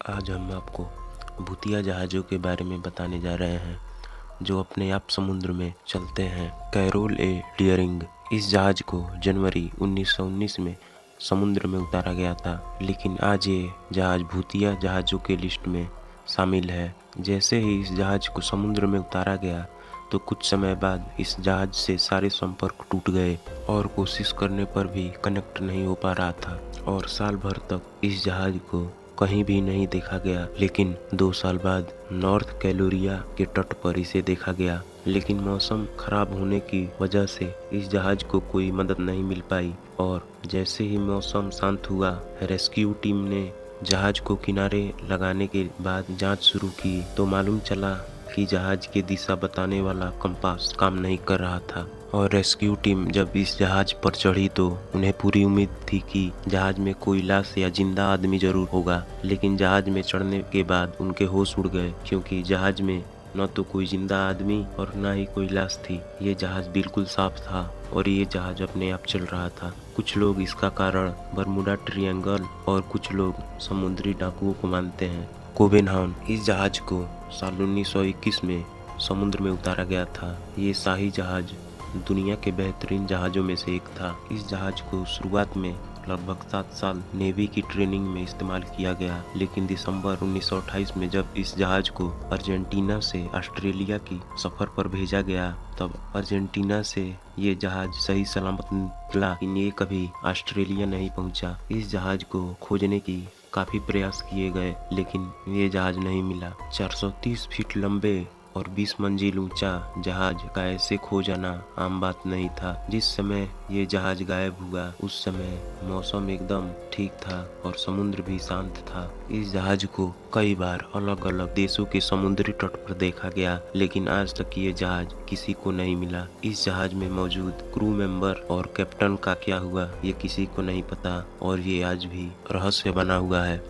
आज हम आपको भूतिया जहाज़ों के बारे में बताने जा रहे हैं जो अपने आप समुद्र में चलते हैं। कैरोल ए डियरिंग। इस जहाज़ को जनवरी 1919 में समुद्र में उतारा गया था, लेकिन आज ये जहाज़ भूतिया जहाज़ों के लिस्ट में शामिल है। जैसे ही इस जहाज़ को समुद्र में उतारा गया तो कुछ समय बाद इस जहाज़ से सारे संपर्क टूट गए और कोशिश करने पर भी कनेक्ट नहीं हो पा रहा था और साल भर तक इस जहाज़ को कहीं भी नहीं देखा गया। लेकिन 2 साल बाद नॉर्थ कैलोरिया के तट पर इसे देखा गया, लेकिन मौसम खराब होने की वजह से इस जहाज को कोई मदद नहीं मिल पाई। और जैसे ही मौसम शांत हुआ, रेस्क्यू टीम ने जहाज को किनारे लगाने के बाद जांच शुरू की तो मालूम चला कि जहाज की दिशा बताने वाला कंपास काम नहीं कर रहा था। और रेस्क्यू टीम जब इस जहाज पर चढ़ी तो उन्हें पूरी उम्मीद थी कि जहाज में कोई लाश या जिंदा आदमी जरूर होगा, लेकिन जहाज में चढ़ने के बाद उनके होश उड़ गए, क्योंकि जहाज में न तो कोई जिंदा आदमी और न ही कोई लाश थी। ये जहाज बिल्कुल साफ था और ये जहाज अपने आप चल रहा था। कुछ लोग इसका कारण बरमुडा ट्रायंगल और कुछ लोग समुद्री डाकुओं को मानते हैं। कोवेनहाउन। इस जहाज को साल 1921 में समुद्र में उतारा गया था। ये शाही जहाज दुनिया के बेहतरीन जहाज़ों में से एक था। इस जहाज को शुरुआत में लगभग 7 साल नेवी की ट्रेनिंग में इस्तेमाल किया गया, लेकिन दिसंबर 1928 में जब इस जहाज को अर्जेंटीना से ऑस्ट्रेलिया की सफ़र पर भेजा गया, तब अर्जेंटीना से ये जहाज सही सलामत निकला, लेकिन ये कभी ऑस्ट्रेलिया नहीं पहुंचा। इस जहाज को खोजने की काफ़ी प्रयास किए गए, लेकिन ये जहाज नहीं मिला। 430 फीट लंबे और 20 मंजिल ऊंचा जहाज का ऐसे खो जाना आम बात नहीं था। जिस समय ये जहाज गायब हुआ उस समय मौसम एकदम ठीक था और समुद्र भी शांत था। इस जहाज को कई बार अलग अलग देशों के समुद्री तट पर देखा गया, लेकिन आज तक ये जहाज किसी को नहीं मिला। इस जहाज में मौजूद क्रू मेंबर और कैप्टन का क्या हुआ ये किसी को नहीं पता और ये आज भी रहस्य बना हुआ है।